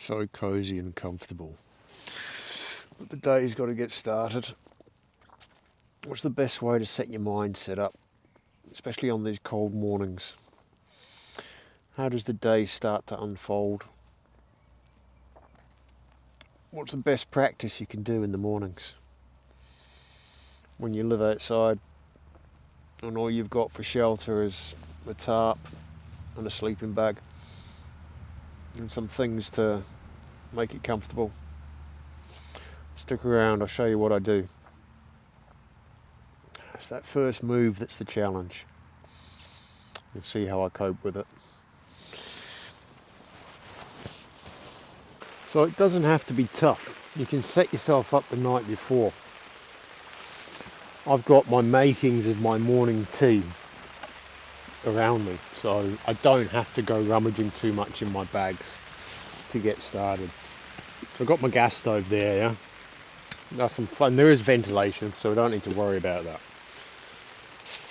so cosy and comfortable. But the day's got to get started. What's the best way to set your mindset up, especially on these cold mornings? How does the day start to unfold? What's the best practice you can do in the mornings? When you live outside and all you've got for shelter is a tarp and a sleeping bag and some things to make it comfortable. Stick around, I'll show you what I do. It's that first move that's the challenge. You'll see how I cope with it. So it doesn't have to be tough. You can set yourself up the night before. I've got my makings of my morning tea around me, so I don't have to go rummaging too much in my bags to get started. So I've got my gas stove there, yeah? That's some fun. There is ventilation, so I don't need to worry about that.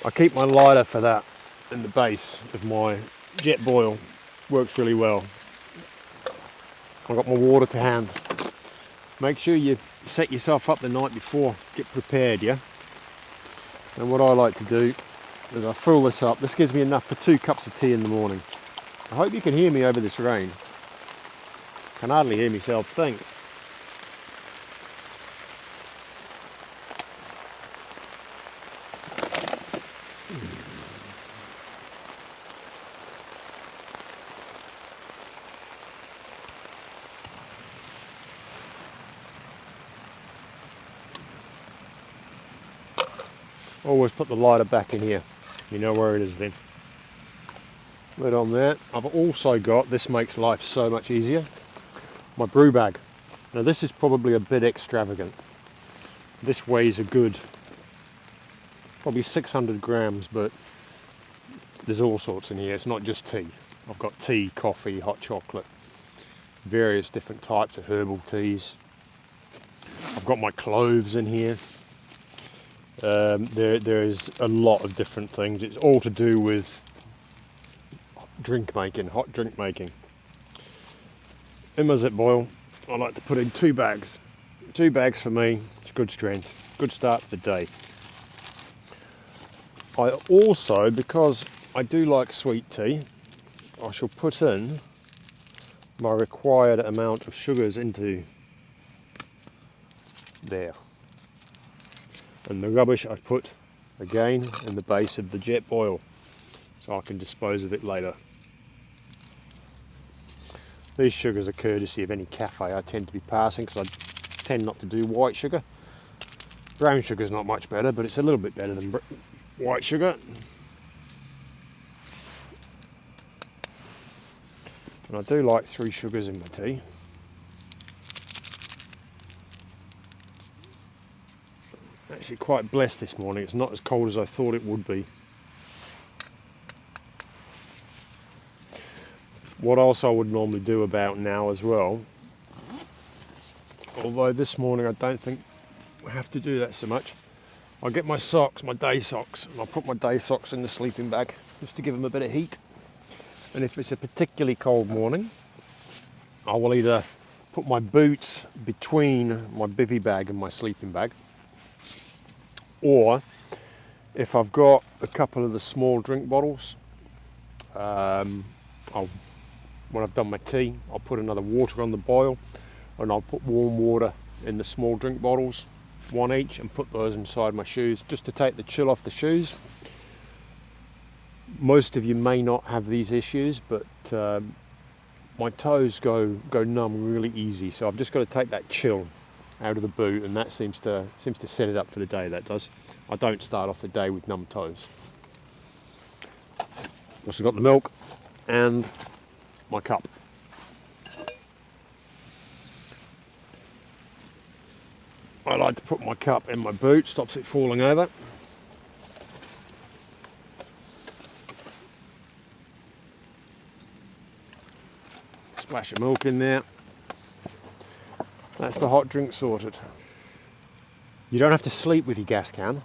I keep my lighter for that in the base of my jet boil. Works really well. I've got my water to hand. Make sure you set yourself up the night before. Get prepared, yeah? And what I like to do is I fill this up. This gives me enough for 2 cups of tea in the morning. I hope you can hear me over this rain. I can hardly hear myself think. Always put the lighter back in here. You know where it is then. Lid on there. I've also got, this makes life so much easier, my brew bag. Now this is probably a bit extravagant. This weighs a good, probably 600 grams, but there's all sorts in here. It's not just tea. I've got tea, coffee, hot chocolate, various different types of herbal teas. I've got my cloves in here. There's a lot of different things. It's all to do with drink making, hot drink making. In my zip boil, I like to put in 2 bags. 2 bags for me, it's good strength, good start to the day. I also, because I do like sweet tea, I shall put in my required amount of sugars into there. And the rubbish I put again in the base of the jet boil so I can dispose of it later. These sugars are courtesy of any cafe I tend to be passing because I tend not to do white sugar. Brown sugar is not much better, but it's a little bit better than white sugar. And I do like 3 sugars in my tea. Actually quite blessed this morning. It's not as cold as I thought it would be. What else I would normally do about now as well, although this morning I don't think I have to do that so much, I'll get my socks, my day socks, and I'll put my day socks in the sleeping bag just to give them a bit of heat. And if it's a particularly cold morning, I will either put my boots between my bivvy bag and my sleeping bag, or if I've got a couple of the small drink bottles, when I've done my tea, I'll put another water on the boil, and I'll put warm water in the small drink bottles, 1 each, and put those inside my shoes just to take the chill off the shoes. Most of you may not have these issues, but my toes go numb really easy, so I've just got to take that chill out of the boot, and that seems to set it up for the day. That does. I don't start off the day with numb toes. Also got the milk and my cup. I like to put my cup in my boot, stops it falling over. Splash of milk in there. That's the hot drink sorted. You don't have to sleep with your gas can,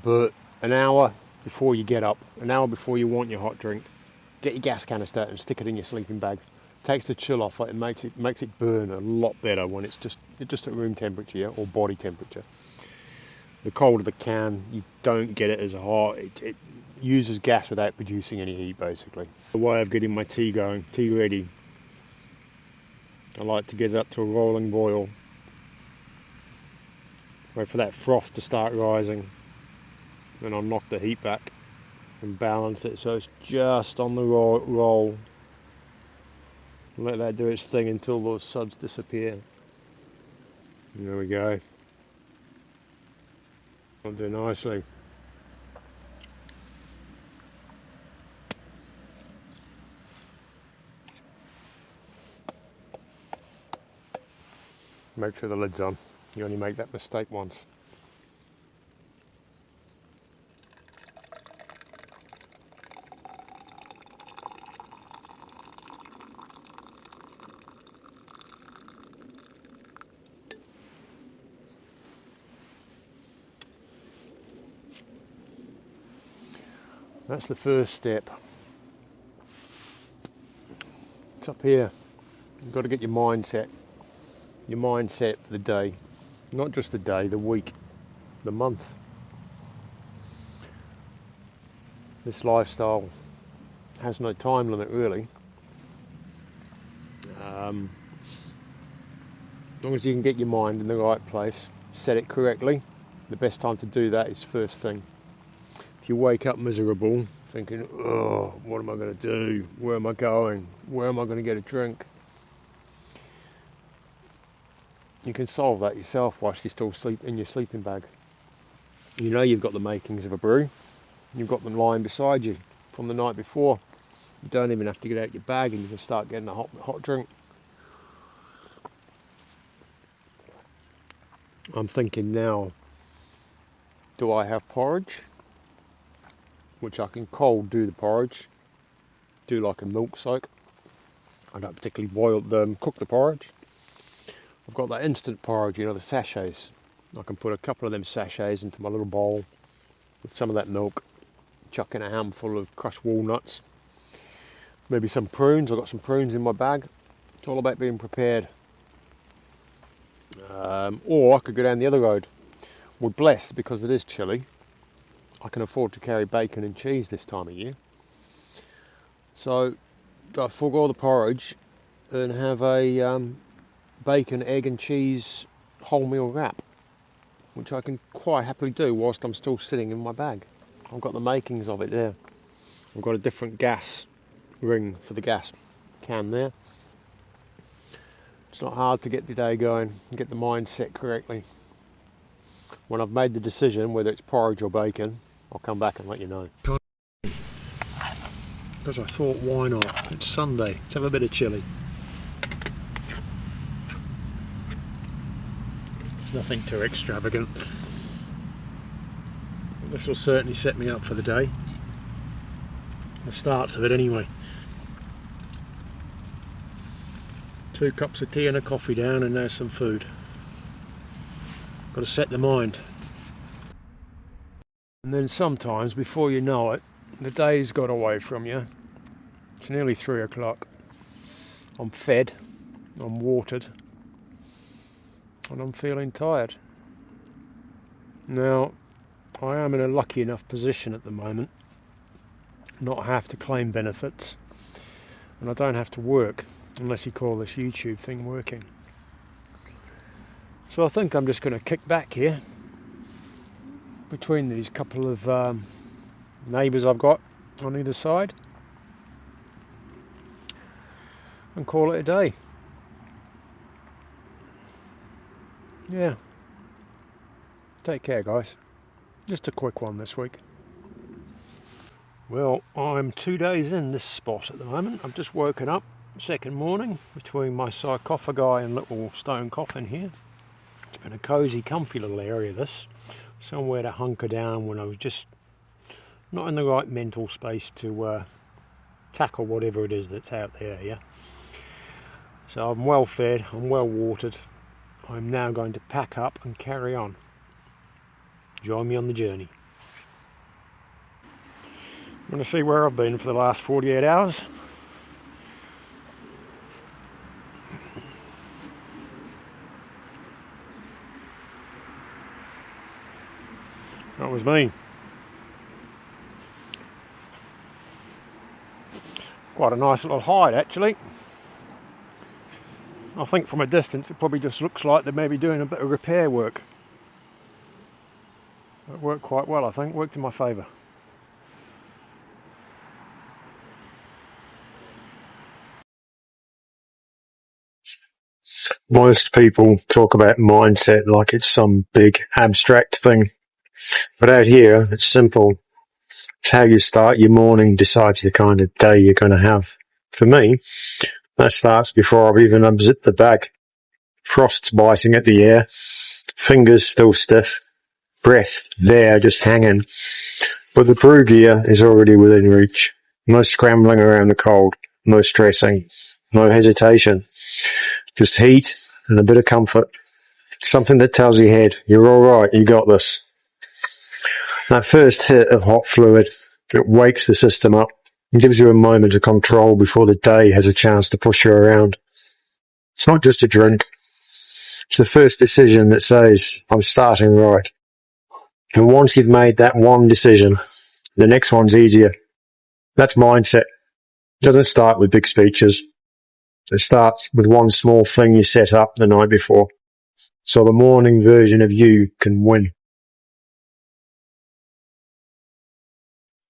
but an hour before you get up, an hour before you want your hot drink, get your gas canister and stick it in your sleeping bag. takes the chill off it and makes it burn a lot better when it's just at room temperature, yeah, or body temperature. The colder the can, you don't get it as hot. It uses gas without producing any heat, basically. The way of getting my tea going, tea ready, I like to get it up to a rolling boil. Wait for that froth to start rising. Then I'll knock the heat back and balance it so it's just on the roll. Let that do its thing until those suds disappear. There we go. I'll do nicely. Make sure the lid's on. You only make that mistake once. That's the first step. It's up here. You've got to get your mindset for the day. Not just the day, the week, the month. This lifestyle has no time limit, really. As long as you can get your mind in the right place, set it correctly, the best time to do that is first thing. If you wake up miserable, thinking, oh, what am I going to do? Where am I going? Where am I going to get a drink? You can solve that yourself whilst you're still asleep in your sleeping bag. You know you've got the makings of a brew. You've got them lying beside you from the night before. You don't even have to get out your bag and you can start getting a hot drink. I'm thinking now, do I have porridge? Which I can cold do the porridge. Do like a milk soak. I don't particularly cook the porridge. I've got that instant porridge, you know, the sachets. I can put a couple of them sachets into my little bowl with some of that milk, chuck in a handful of crushed walnuts, maybe some prunes. I've got some prunes in my bag. It's all about being prepared. Or I could go down the other road. We're blessed because it is chilly. I can afford to carry bacon and cheese this time of year. So I forego the porridge and have a bacon, egg and cheese wholemeal wrap, which I can quite happily do whilst I'm still sitting in my bag. I've got the makings of it there. I've got a different gas ring for the gas can there. It's not hard to get the day going and get the mindset correctly. When I've made the decision whether it's porridge or bacon, I'll come back and let you know. Because I thought, why not? It's Sunday, let's have a bit of chilli. Nothing too extravagant. This will certainly set me up for the day. The starts of it anyway. 2 cups of tea and a coffee down and there's some food. Got to set the mind. And then sometimes, before you know it, the day's got away from you. It's nearly 3 o'clock. I'm fed, I'm watered, and I'm feeling tired. Now, I am in a lucky enough position at the moment not have to claim benefits, and I don't have to work unless you call this YouTube thing working. So I think I'm just going to kick back here between these couple of neighbours I've got on either side and call it a day. Yeah. Take care, guys. Just a quick one this week. Well, I'm 2 days in this spot at the moment. I've just woken up, second morning, between my sarcophagi and little stone coffin here. It's been a cosy, comfy little area, this. Somewhere to hunker down when I was just not in the right mental space to tackle whatever it is that's out there, yeah. So I'm well fed, I'm well watered. I'm now going to pack up and carry on. Join me on the journey. I'm going to see where I've been for the last 48 hours. That was me. Quite a nice little hide actually. I think from a distance it probably just looks like they may be doing a bit of repair work. It worked quite well, I think, worked in my favour. Most people talk about mindset like it's some big abstract thing. But out here, it's simple. It's how you start your morning decides the kind of day you're going to have. For me, that starts before I've even unzipped the bag. Frost's biting at the air, fingers still stiff, breath there just hanging. But the brew gear is already within reach. No scrambling around the cold, no stressing, no hesitation. Just heat and a bit of comfort. Something that tells your head, you're alright, you got this. That first hit of hot fluid, it wakes the system up and gives you a moment of control before the day has a chance to push you around. It's not just a drink. It's the first decision that says, I'm starting right. And once you've made that one decision, the next one's easier. That's mindset. It doesn't start with big speeches. It starts with one small thing you set up the night before. So the morning version of you can win.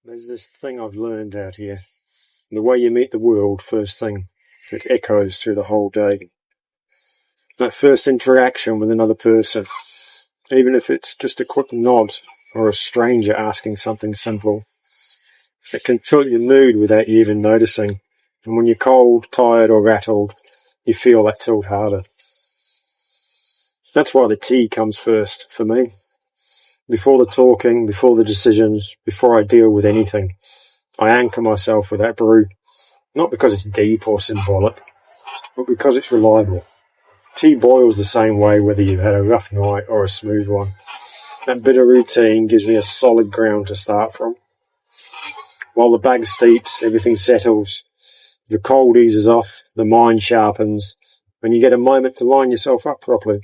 There's this thing I've learned out here. The way you meet the world first thing, it echoes through the whole day. That first interaction with another person, even if it's just a quick nod or a stranger asking something simple, it can tilt your mood without you even noticing. And when you're cold, tired or rattled, you feel that tilt harder. That's why the tea comes first for me. Before the talking, before the decisions, before I deal with anything, I anchor myself with that brew. Not because it's deep or symbolic, but because it's reliable. Tea boils the same way whether you've had a rough night or a smooth one. That bit of routine gives me a solid ground to start from. While the bag steeps, everything settles. The cold eases off, the mind sharpens, and you get a moment to line yourself up properly.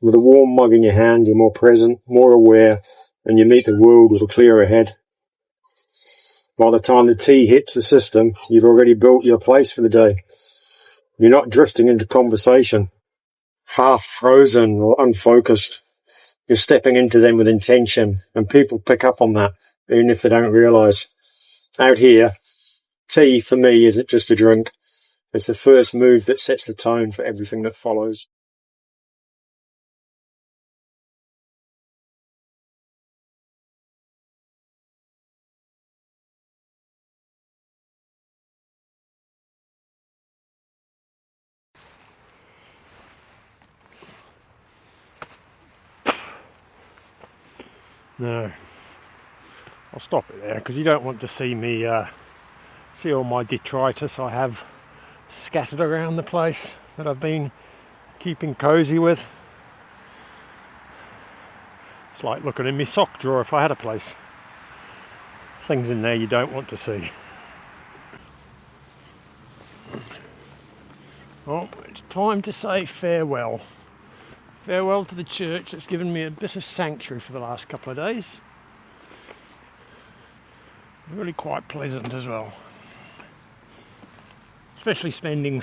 With a warm mug in your hand, you're more present, more aware, and you meet the world with a clearer head. By the time the tea hits the system, you've already built your place for the day. You're not drifting into conversation, half frozen or unfocused. You're stepping into them with intention, and people pick up on that, even if they don't realise. Out here, tea for me isn't just a drink. It's the first move that sets the tone for everything that follows. No, I'll stop it there because you don't want to see me see all my detritus I have scattered around the place that I've been keeping cosy with. It's like looking in my sock drawer if I had a place. Things in there you don't want to see. Oh, it's time to say farewell. Farewell to the church that's given me a bit of sanctuary for the last couple of days. Really quite pleasant as well. Especially spending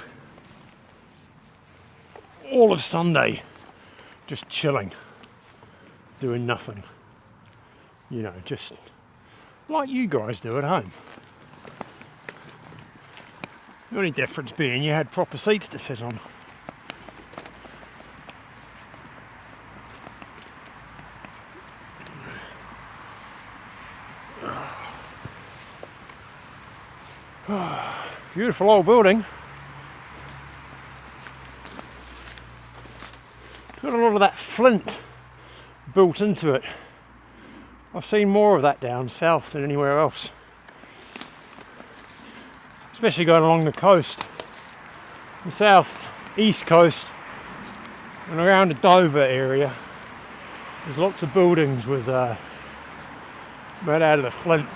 all of Sunday just chilling, doing nothing. You know, just like you guys do at home. The only difference being you had proper seats to sit on. Beautiful old building. Got a lot of that flint built into it. I've seen more of that down south than anywhere else. Especially going along the coast. The south east coast and around the Dover area. There's lots of buildings with made out of the flint.